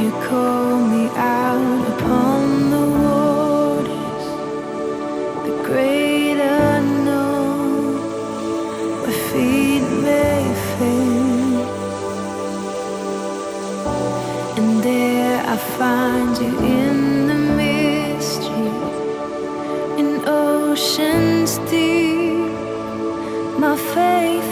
You call me out upon the waters, the great unknown, where feet may fail. And there I find you in the mystery, in oceans deep. My faith